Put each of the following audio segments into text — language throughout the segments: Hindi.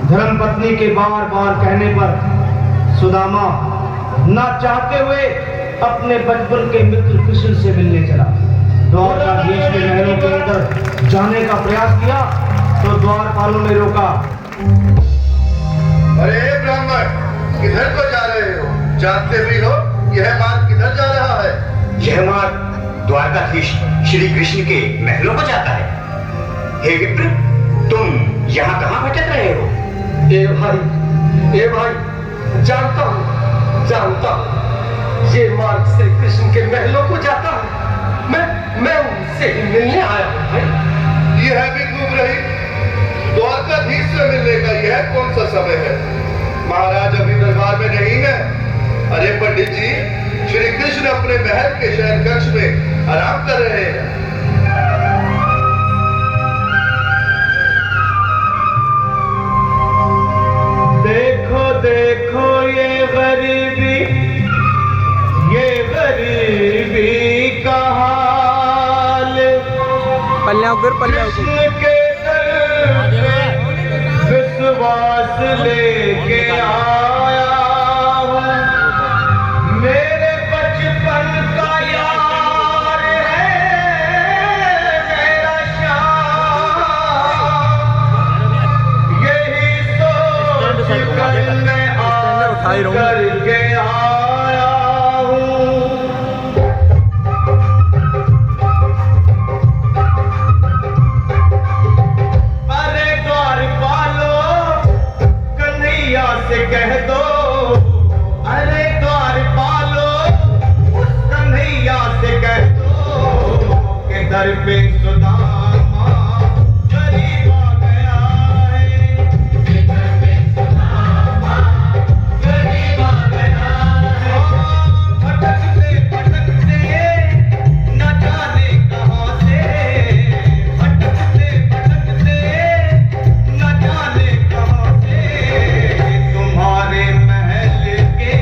धर्मपत्नी के बार बार कहने पर सुदामा ना चाहते हुए अपने बचपन के मित्र कृष्ण से मिलने चला। द्वारकाधीश के महलों के अंदर जाने का प्रयास किया तो द्वारपालों ने रोका। अरे ब्राह्मण, किधर को जा रहे हो? जानते भी हो यह मार्ग किधर जा रहा है? यह मार्ग द्वारकाधीश श्री कृष्ण के महलों को जाता है। हे विप्र, तुम यहाँ कहाँ भटक रहे हो? ए भाई, जानता हूँ ये मार्ग श्री कृष्ण के महलों को जाता है। मैं उनसे ही मिलने आया हूँ भाई। यह भी घूम रही द्वारकाधीश से मिलने का यह कौन सा समय है? महाराज अभी दरबार में नहीं है। अरे पंडित जी, श्री कृष्ण अपने महल के शयन कक्ष में आराम कर रहे हैं। देखो देखो ये गरीबी का हाल, कृष्ण के दर पे विश्वास लेके आया हूँ। मेरे बचपन का यार है मेरा श्याम, यही सोच कर मैं आज करके आया हूँ। अरे द्वारपालो, कन्हैया से कह दो, अरे द्वारपालो, कन्हैया से कह दो कि दर पे सुदामा गरीब आ गया है। दर पे सुदामा गरीब आ गया है। भटकते भटकते न जाने कहाँ से, भटकते भटकते न जाने कहाँ से, तुम्हारे महल के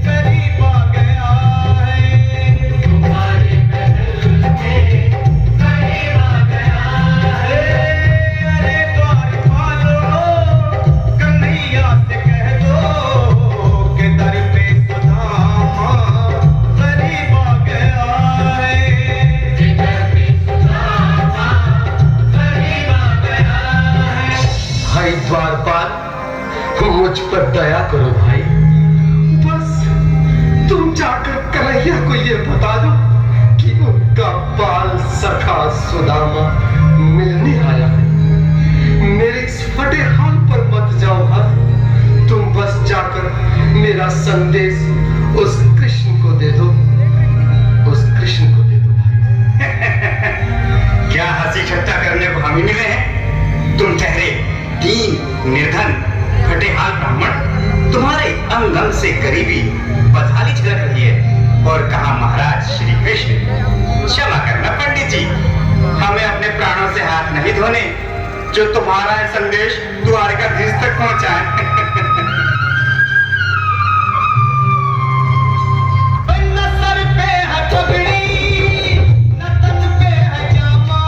करीब आ गया है। तुम्हारे महल के करीब आ गया है। अरे द्वारपालो, कन्हैया से कह दो कि दर पे सुदामा गरीब आ गया है। दर पे सुदामा गरीब आ गया है। भाई द्वारपाल, मुझ पर दया करो भाई। बस तुम जाकर कन्हैया को ये बता दो कि उनका बाल सखा सुदामा मिलने आया है। मेरे इस फटे हाल पर मत जाओ भाई। तुम बस जाकर मेरा संदेश उस कृष्ण को दे दो, उस कृष्ण को दे दो भाई। क्या हंसी ठट्टा करने को हम ही मिले हैं? तुम ठहरे दीन निर्धन फटे हाल ब्राह्मण, तुम्हारे अंग अंग से गरीबी बदहाली झलक रही है। और कहा महाराज श्री कृष्ण? क्षमा करना पंडित जी, हमें अपने प्राणों से हाथ नहीं धोने जो तुम्हारा संदेश द्वारकाधीश तक पहुंचाए। न सर पे है पगड़ी, न तन पे है जामा,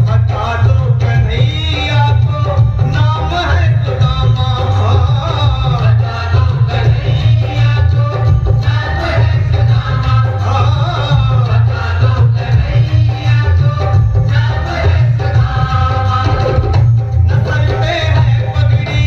बता दो कन्हैया को नाम है सुदामा। बता दो कन्हैया को नाम है सुदामा। बता दो कन्हैया को नाम है सुदामा। न सर पे है पगड़ी,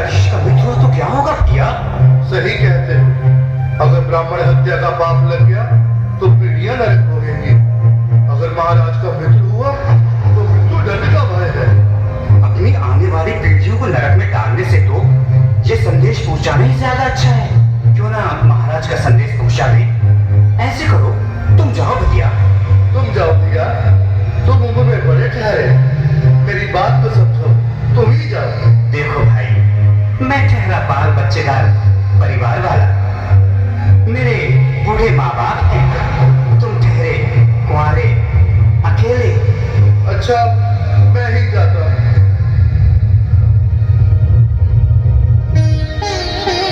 द्वारकाधीश का मित्र हो तो क्या होगा भैया? सही कहते हो। अगर ब्राह्मण हत्या का पाप लग गया तो पीढ़ियां नरक भोगेंगी। अगर महाराज का मित्र हुआ तो मृत्यु दंड का भय है। अपनी आने वाली पीढ़ियों को नरक में डालने से तो ये संदेश पहुंचाना ही ज्यादा अच्छा है। क्यों ना महाराज का संदेश पहुंचा दे। ऐसे करो, तुम जाओ भैया। तुम जाओ भैया, तुम उम्र में बड़े ठहरे, मेरी बात तो समझो, तुम ही जाओ। देखो भाई, मैं ठहरा बाल बच्चेदार परिवार वाला, मेरे बूढ़े माँ बाप हैं, तुम ठहरे कुंवारे अकेले। अच्छा, मैं ही जाता हूँ।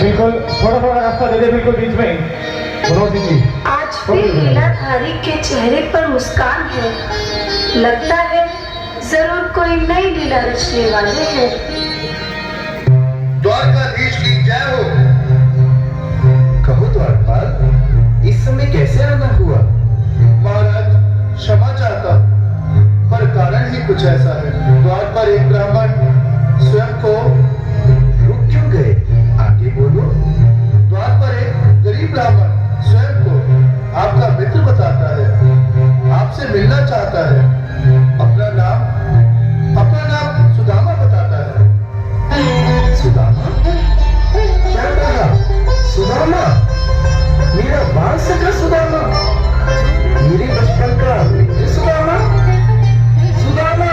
बिल्कुल थोड़ा थोड़ा रास्ता दे दे, बिल्कुल बीच में। मनोज सिंह जी, आज भी लीलाधारी के चेहरे पर मुस्कान है। लगता है जरूर कोई नई लीला रचने वाले हैं। द्वारकाधीश की जय हो। कहो द्वारपाल, इस समय कैसे आना हुआ? महाराज क्षमा चाहता, पर कारण ही कुछ ऐसा है। द्वार पर एक ब्राह्मण स्वयं को रुक क्यों गए? आगे बोलो। द्वार पर एक गरीब ब्राह्मण स्वयं को आपका मित्र बताता है, आपसे मिलना चाहता है। अपना नाम सुदामा बताता है। सुदामा? क्या कहा? सुदामा? मेरा बाल सखा सुदामा? मेरे बचपन का मित्र सुदामा? सुदामा,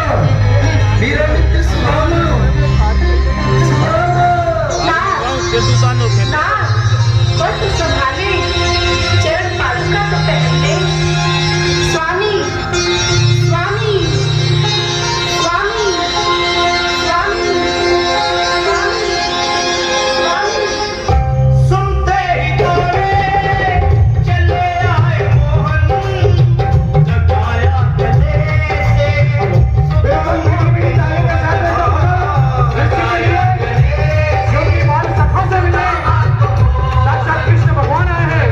मेरा मित्र सुदामा? ना, वक्त संभाले, चरण पादुका तो पहनते। स्वामी, स्वामी, स्वामी, स्वामी, स्वामी, स्वामी। सुनते ही दौड़े चले आए मोहन, जगाया गले से कृष्ण भगवान आए हैं।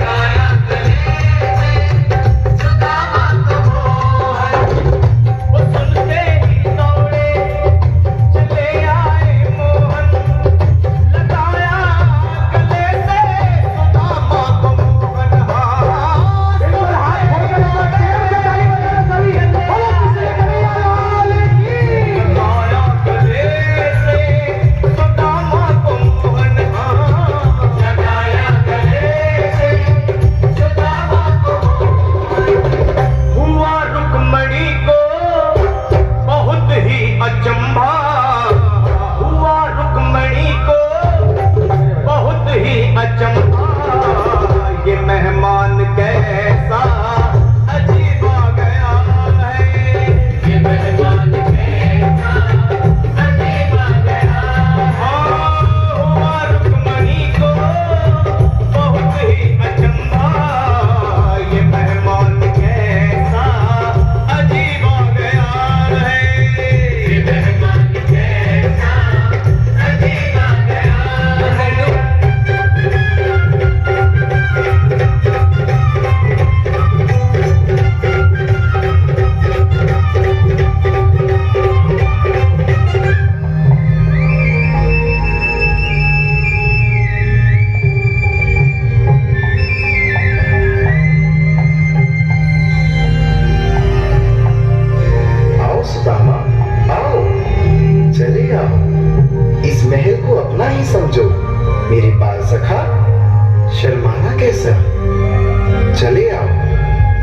चले आओ।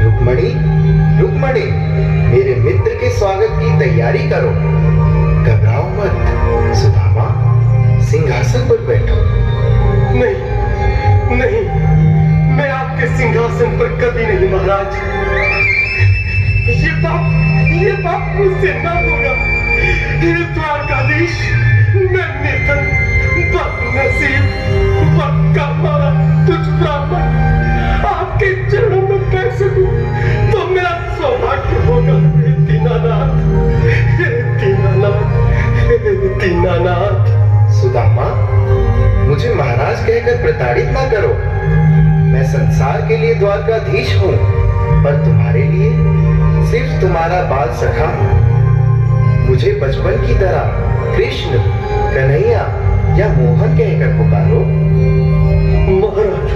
रुक्मणी, रुक्मणी, मेरे मित्र के स्वागत की तैयारी करो। घबराओ मत। सुदामा, सिंहासन पर बैठो। नहीं नहीं, मैं आपके सिंहासन पर कभी नहीं महाराज। ये पाप मुझसे न होगा। हे द्वारकाधीश, मैं निर्धन, बदनसीब, वक्त का मारा तुझ ब्राह्मण आपके चरणों में बैठ सकूं तो मेरा सौभाग्य होगा। हे दीनानाथ, हे दीनानाथ, हे दीनानाथ। सुदामा, मुझे महाराज कहकर प्रताड़ित ना करो। मैं संसार के लिए द्वारकाधीश हूँ, पर तुम्हारे लिए सिर्फ तुम्हारा बाल सखा हूँ। मुझे बचपन की तरह कृष्ण, कन्हैया या मोहन कहकर पुकारो। महाराज